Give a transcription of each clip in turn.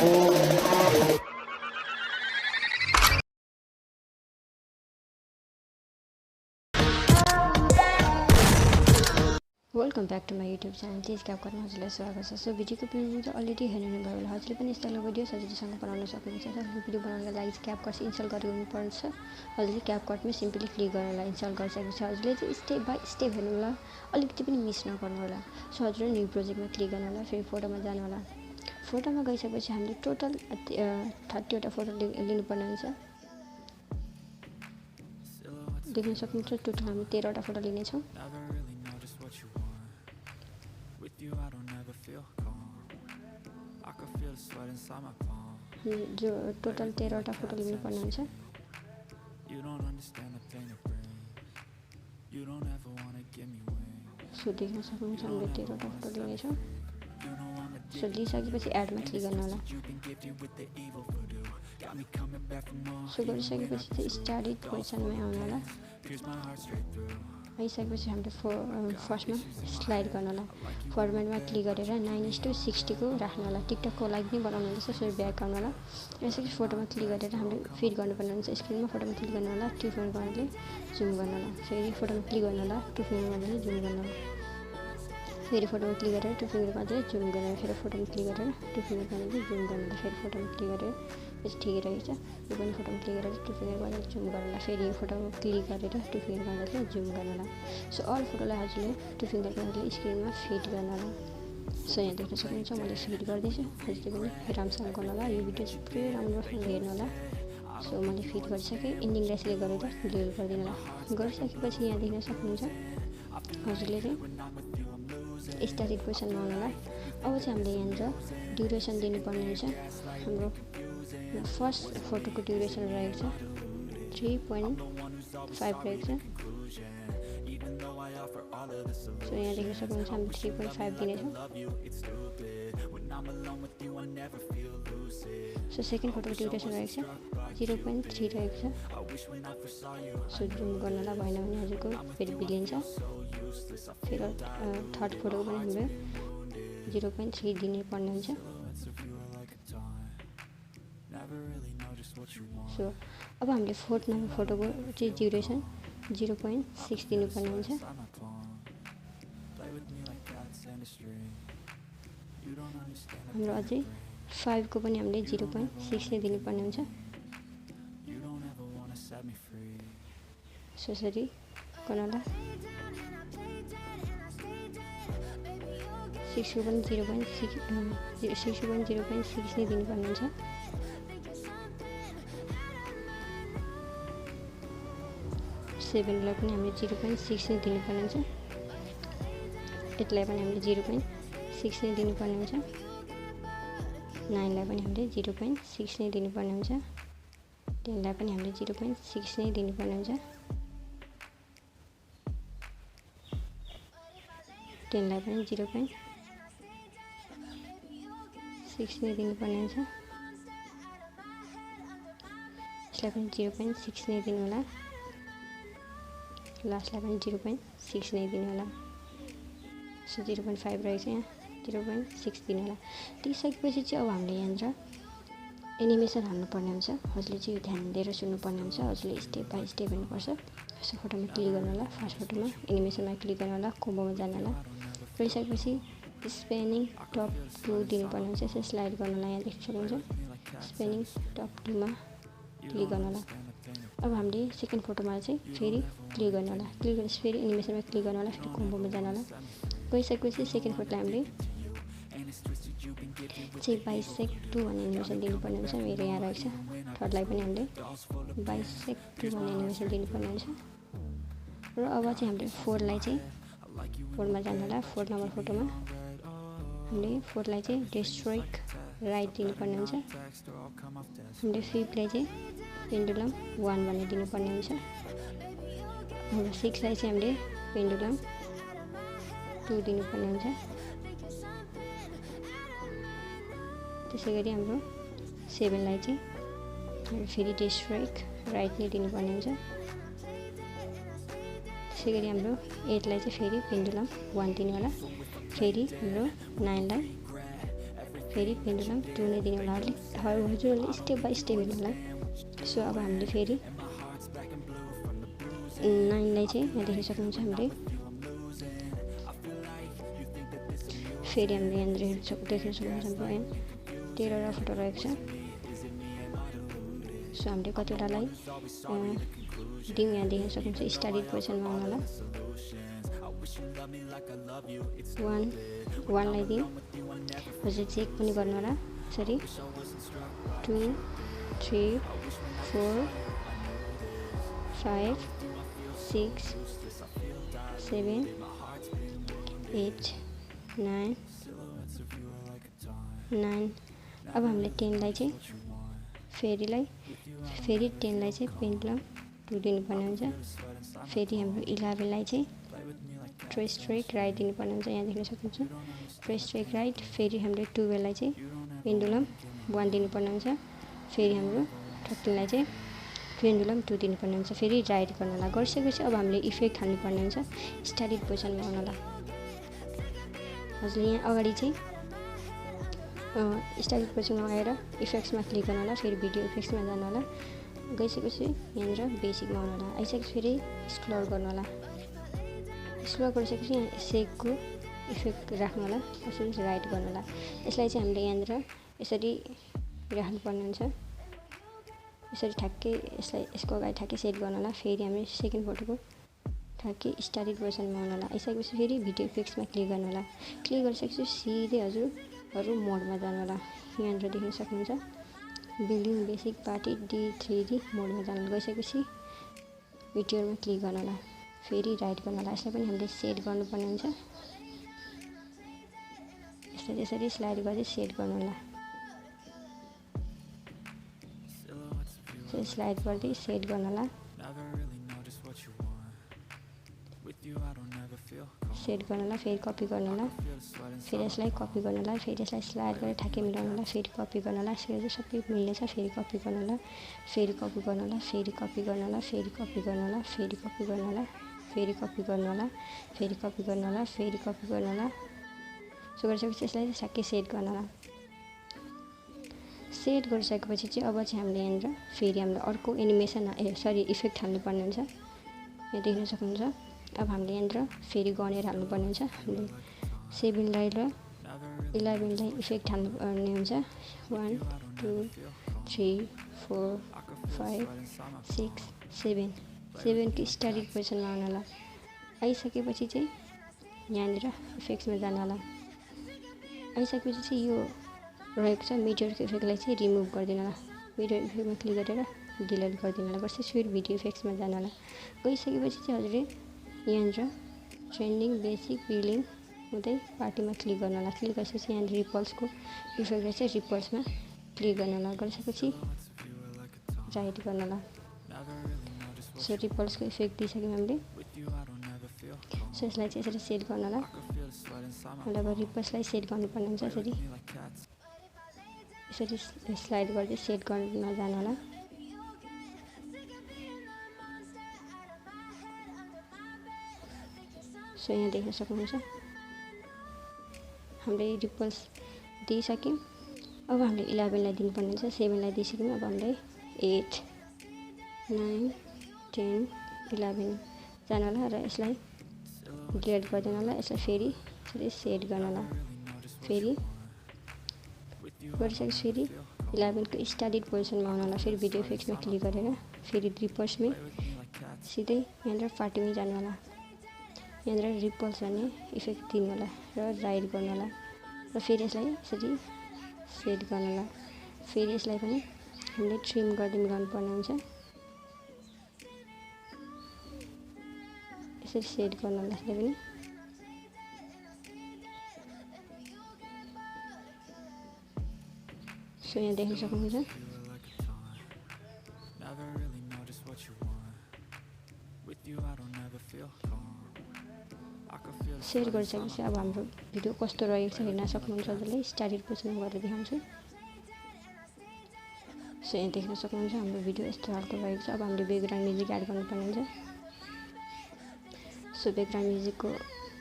Welcome back to my YouTube channel please क्यापकटमा हजुरलाई स्वागत छ। सो भिडियोको प्रिभ्यू त अलरेडी हेर्नुभयो होला। हजुरले पनि यस्तो खालको भिडियो सजिलैसँग बनाउन सक्नुहुन्छ। भिडियो बनाउनको लागि चाहिँ क्यापकट इन्स्टल गर्नुपर्छ। हजुरले क्यापकटमै सिम्पली क्लिक गरेर इन्स्टल गरिसकेपछि हजुरले चाहिँ स्टेप बाई स्टेप हेर्नु होला, अलिकति पनि मिस नगर्नु होला। सो हजुरले न्यू प्रोजेक्टमा क्लिक गर्नु होला, फेरि फोटोमा जानु होला। फोटोमा गइसकेपछि हामीले टोटल 30 वटा फोटो लिनुपर्ने हुन्छ। देख्न सक्नुहुन्छ टोटल हामी 13 वटा फोटो लिनेछौँ। जो टोटल 13 वटा फोटो लिनुपर्ने हुन्छ। सो देख्न सक्नुहुन्छ हामीले 13 वटा फोटो लिनेछौँ। सो लिइसकेपछि एडमा क्लिक गर्नु होला। सो गरिसकेपछि चाहिँ स्टार्टेड पोजिसनमै आउनु होला। आइसकेपछि हामीले फर्स्टमा स्लाइड गर्नु होला। फर्मेटमा क्लिक गरेर 9:60 को राख्नु होला। टिकटकको लागि पनि बनाउनु हुँदैछ। सो ब्याक आउनु होला। यसरी फोटोमा क्लिक गरेर हामीले फिट गर्नुपर्ने हुन्छ। स्क्रिनमा फोटोमा क्लिक गर्नु होला, 2 फिङ्गर गर्नाले जुम गर्नु होला। फेरि फोटोमा क्लिक गर्नु होला, 2 फिङ्गर गर्नाले जुम गर्नु होला। फेरि फोटोमा क्लिक गरेर 2 फिङ्गर गर्नाले जुम गर्नु होला। फेरि फोटोमा क्लिक गरेर 2 फिङ्गर गर्नाले जुम गर्नु होला। फेरि फोटोमा क्लिक गरेर यसो ठिकै रहेछ। यो पनि फोटोमा क्लिक गरेर 2 फिङ्गर गर्नाले जुम गर्नु होला। फेरि यो फोटोमा क्लिक गरेर 2 फिङ्गर गर्नाले जुम गर्नु होला। सो अल फोटोलाई हजुरले 2 फिङ्गर गर्नाले स्क्रिनमा फिट गर्नु होला। सो यहाँ देख्न सक्नुहुन्छ मैले फिट गर्दैछु। हजुरले पनि राम्रोसँग गर्नु होला। यो भिडियो चाहिँ पुरै राम्रोसँग हेर्नु होला। सो मैले फिट गरिसकेँ। इन्डिङलाई सिलेक्ट गरेर डिलिट गरिदिनु होला। गरिसकेपछि यहाँ देख्न सक्नुहुन्छ हजुरले चाहिँ स्टार्टेड पोजिसनमा आउनु होला। अब चाहिँ हामीले यहाँनिर ड्युरेसन दिनुपर्ने हुन्छ। हाम्रो फर्स्ट फोटोको ड्युरेसन रहेको छ 3.5 रहेको छ। सो यहाँ देख्न सक्नुहुन्छ हामी 3.5 दिनेछौँ। सो सेकेन्ड फोटोको ड्युरेसन रहेको छ 0.3 रहेको छ। सो जुम गर्नलाई भएन भने हजुरको फेरि बिग्रिन्छ। फेरि थर्ड फोटोको पनि हामीले 0.3 दिनुपर्ने हुन्छ। सो अब हामीले फोर्थ नम्बर फोटोको चाहिँ ड्युरेसन 0.6 दिनुपर्ने हुन्छ। हाम्रो अझै 5 को पनि हामीले 0.6 नै दिनुपर्ने हुन्छ। सो यसरी गर्नु होला। 6 को पनि 0.6 नै दिनुपर्ने हुन्छ। सेभेनलाई पनि हामीले 0.6 नै दिनुपर्ने हुन्छ। 8लाई पनि हामीले 0.6 नै दिनुपर्ने हुन्छ। 9लाई पनि हामीले 0.6 नै दिनुपर्ने हुन्छ। 10लाई पनि हामीले 0.6 नै दिनुपर्ने हुन्छ। 10लाई पनि 0.6 नै दिनुपर्ने हुन्छ। यसलाई पनि 0.6 नै दिनु होला। लास्टलाई पनि 0.6 नै दिनु होला। सो 0.5 रहेछ यहाँ 0.6 दिनु होला। दिइसकेपछि चाहिँ अब हामीले यहाँनिर एनिमेसन हाल्नुपर्ने हुन्छ। हजुरले चाहिँ यो ध्यान दिएर सुन्नुपर्ने हुन्छ। हजुरले स्टेप बाई स्टेप हेर्नुपर्छ। सो फोटोमा क्लिक गर्नु होला। फर्स्ट फोटोमा एनिमेसनमा क्लिक गर्नु होला। कोम्बोमा जानु होला। गरिसकेपछि स्पेनिङ टप 2 दिनुपर्ने हुन्छ। यसो स्लाइड गर्नु होला। यहाँ देख्न सक्नुहुन्छ स्पेनिङ टप 2 मा क्लिक गर्नु होला। अब हामीले सेकेन्ड फोटोमा चाहिँ फेरि क्लिक गर्नु होला। क्लिक गरेपछि फेरि एनिमेसनमा क्लिक गर्नु होला। फेरि कोम्बोमा जानु होला। गइसकेपछि सेकेन्ड फोटोलाई हामीले चाहिँ बाइसेक्ट 2 भन्ने एनिमेसन दिनुपर्ने हुन्छ। मेरो यहाँ रहेको छ। थर्डलाई पनि हामीले बाइसेक्ट 2 भन्ने एनिमेसन दिनुपर्ने हुन्छ। र अब चाहिँ हामीले 4लाई चाहिँ 4मा जानु होला। 4 नम्बर फोटोमा हामीले 4लाई चाहिँ डेस्ट्रोइक राइट दिनुपर्ने हुन्छ। हामीले 5लाई चाहिँ पेन्डुलम 1 भन्ने दिनुपर्ने हुन्छ। हाम्रो 6लाई चाहिँ हामीले पेन्डुलम 2 दिनुपर्ने हुन्छ। त्यसै गरी हाम्रो 7लाई चाहिँ फेरि डेस्ट्रोइक राइट नै दिनुपर्ने हुन्छ। त्यसै गरी हाम्रो 8लाई चाहिँ फेरि पेन्डुलम 1 दिनु होला। फेरि हाम्रो 9लाई फेरि पेन्डुलम 2 नै दिनु होला। हजुरहरूले स्टेप बाई स्टेप हेर्नु होला। सो अब हामीले फेरि 9 लाई चाहिँ यहाँ देख्न सक्नुहुन्छ हामीले फेरि हामीले यहाँनिर देख्न सक्नुहुन्छ यहाँ 13 वटा फोटो रहेको छ। सो हामीले कतिवटालाई दिउँ यहाँ देख्न सक्नुहुन्छ स्टार्टेड पोजिसनमा आउनु होला। 1 लाई दिउँ। हजुर चेक पनि गर्नु होला यसरी 2 3 4 5 6 7 8 9 9। अब हामीले 10 लाई चाहिँ फेरि 10 लाई चाहिँ पेन्डुलम 2 दिनुपर्ने हुन्छ। फेरि हाम्रो 11 लाई चाहिँ ट्रेक राइट दिनुपर्ने हुन्छ। यहाँ देख्न सक्नुहुन्छ ट्रेक राइट। फेरि हाम्रो 12 लाई चाहिँ पेन्डुलम 1 दिनुपर्ने हुन्छ। फेरि हाम्रो 13 लाई चाहिँ पेन्डुलम 2 दिनुपर्ने हुन्छ। फेरि राइट गर्नु होला। गरिसकेपछि अब हामीले इफेक्ट हाल्नुपर्ने हुन्छ। स्टार्टेड पोजिसनमा आउनु होला। हजुर यहाँ अगाडि चाहिँ स्टार्टेड पोजिसनमा आएर इफेक्ट्समा क्लिक गर्नु होला। फेरि भिडियो इफेक्ट्समा जानु होला। गइसकेपछि यहाँनिर बेसिकमा आउनु होला। आइसकेपछि फेरि स्क्रोल गर्नु होला। स्क्रोल गरिसकेपछि यहाँ सेकको इफेक्ट राख्नु होला। यसरी राइट गर्नु होला। यसलाई चाहिँ हामीले यहाँनिर यसरी राख्नुपर्ने हुन्छ। यसरी ठ्याक्कै यसको अगाडि ठ्याक्कै सेट गर्नु होला। फेरि हामीले सेकेन्ड फोटोको ठ्याक्कै स्टार्टेड पोजिसनमा आउनु होला। आइसकेपछि फेरि भिडियो इफेक्ट्समा क्लिक गर्नु होला। क्लिक गरिसकेपछि सिधै हजुरहरू मोडमा जानु होला। यहाँनिर देख्न सक्नुहुन्छ बिल्डिङ बेसिक पार्टी D3D मोडमा जानु गइसकेपछि भिडियोमा क्लिक गर्नु होला। फेरि राइट गर्नु होला। यसलाई पनि हामीले सेट गर्नुपर्ने हुन्छ। यसलाई यसरी स्लाइड गर्दै सेट गर्नु होला। स्लाइड गर्दै सेट गर्नु होला। सेट गर्नु होला। फेरि कपी गर्नु होला। फेरि यसलाई कपी गर्नु होला। फेरि यसलाई स्लाइड गरेर ठ्याक्कै मिलाउनु होला। फेरि कपी गर्नु होला। यसरी सबै मिल्नेछ। फेरि कपी गर्नु होला। फेरि कपी गर्नु होला। फेरि कपी गर्नु होला। फेरि कपी गर्नु होला। फेरि कपी गर्नु होला। फेरि कपी गर्नु होला। फेरि कपी गर्नु होला। फेरि कपी गर्नु होला। सो गरिसकेपछि यसलाई ठ्याक्कै सेट गर्नु होला। सेट गरिसकेपछि चाहिँ अब चाहिँ हामीले यहाँनिर फेरि हाम्रो अर्को एनिमेसन इफेक्ट हाल्नुपर्ने हुन्छ। यहाँ देख्न सक्नुहुन्छ। अब हामीले यहाँनिर फेरि गनेर हाल्नुपर्ने हुन्छ। हामीले 7 लाई र 11 लाई इफेक्ट हाल्नुपर्ने हुन्छ। 1 2 3 4 5 6 7 7 को स्टार्टेड पोजिसनमा आउनु होला। आइसकेपछि चाहिँ यहाँनिर इफेक्ट्समा जानु होला। आइसकेपछि चाहिँ यो रहेको छ मिटरको इफेक्टलाई चाहिँ रिमुभ गरिदिनु होला। मिटर इफेक्टमा क्लिक गरेर डिलिट गरिदिनु होला। गर्छ फेरि भिडियो इफेक्ट्समा जानु होला। गइसकेपछि चाहिँ हजुरले यहाँनिर ट्रेन्डिङ बेसिक बिल्डिङ हुँदै पार्टीमा क्लिक गर्नु होला। क्लिक गरिसकेपछि यहाँ रिपल्सको इफेक्ट रहेछ रिपल्समा क्लिक गर्नु होला। गरिसकेपछि राइट गर्नु होला। सो रिपल्सको इफेक्ट दिइसक्यौँ हामीले। सो यसलाई चाहिँ यसरी सेट गर्नु होला। अब रिपल्सलाई सेट गर्नुपर्ने हुन्छ। यसरी स्लाइड गर्दै सेट गर्न जानु होला। सो यहाँ देख्न सक्नुहुन्छ हामीले रिपल्स दिइसक्यौँ। अब हामीले 11 लाई दिनुपर्ने हुन्छ। 7 लाई दिइसक्यौँ। अब हामीले 8 9 10 11 जानु होला र यसलाई डिलिट गरिदिनु होला। यसलाई फेरि यसरी सेट गर्नु होला। फेरि गरिसकेपछि फेरि 11 को स्टार्टेड पोजिसनमा आउनु होला। फेरि भिडियो इफेक्ट्समा क्लिक गरेर फेरि रिपल्समै सिधै यहाँनिर पार्टीमै जानु होला। यहाँनिर रिपल्स भन्ने इफेक्ट दिनु होला र राइट गर्नु होला र फेरि यसलाई यसरी सेट गर्नु होला। फेरि यसलाई पनि हामीले ट्रिम गर्दै मिलाउनु पर्ने हुन्छ। यसरी सेट गर्नु होला। यसलाई पनि सो यहाँ देख्न सक्नुहुन्छ सेयर गरिसकेपछि अब हाम्रो भिडियो कस्तो रहेको छ हेर्न सक्नुहुन्छ। हजुरले स्टार्टेड पोजिसनमा गरेर देखाउँछु। सो यहाँ देख्न सक्नुहुन्छ हाम्रो भिडियो यस्तो खालको रहेको छ। अब हामीले ब्याकग्राउन्ड म्युजिक एड गर्नुपर्ने हुन्छ। सो ब्याकग्राउन्ड म्युजिकको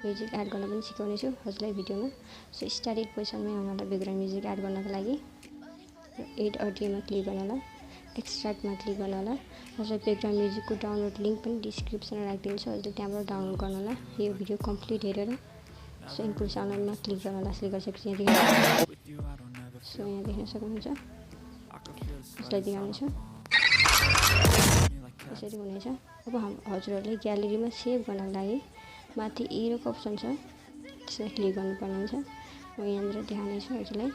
म्युजिक एड गर्न पनि सिकाउने छु हजुरलाई भिडियोमा। सो स्टार्टेड पोजिसनमै आउनु होला ब्याकग्राउन्ड म्युजिक एड गर्नको लागि। एड अडियोमा क्लिक गर्नु होला, एक्सट्र्याक्टमा क्लिक गर्नु होला। हजुरलाई ब्याकग्राउन्ड म्युजिकको डाउनलोड लिङ्क पनि डिस्क्रिप्सनमा राखिदिन्छु, हजुरले त्यहाँबाट डाउनलोड गर्नु होला यो भिडियो कम्प्लिट हेरेर। सो इनपुट साउन्डमा क्लिक गर्नु होला, क्लिक गरिसकेपछि यहाँ देख्न सक्नुहुन्छ। यसलाई देखाउनेछु, यसरी हुनेछ। अब हजुरहरूले ग्यालेरीमा सेभ गर्नको लागि माथि एरोको अप्सन छ, त्यसमा क्लिक गर्नुपर्ने हुन्छ। म यहाँनिर देखाउनेछु हजुरलाई।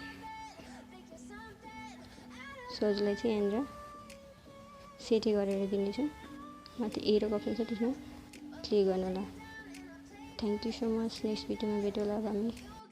सो हजुरलाई चाहिँ यहाँनिर सेटै गरेर दिनेछु, माथि एरोको अप्सन छ त्यसमा क्लिक गर्नु होला। Thank you so much. Next भिडियोमा भेटौँला हामी।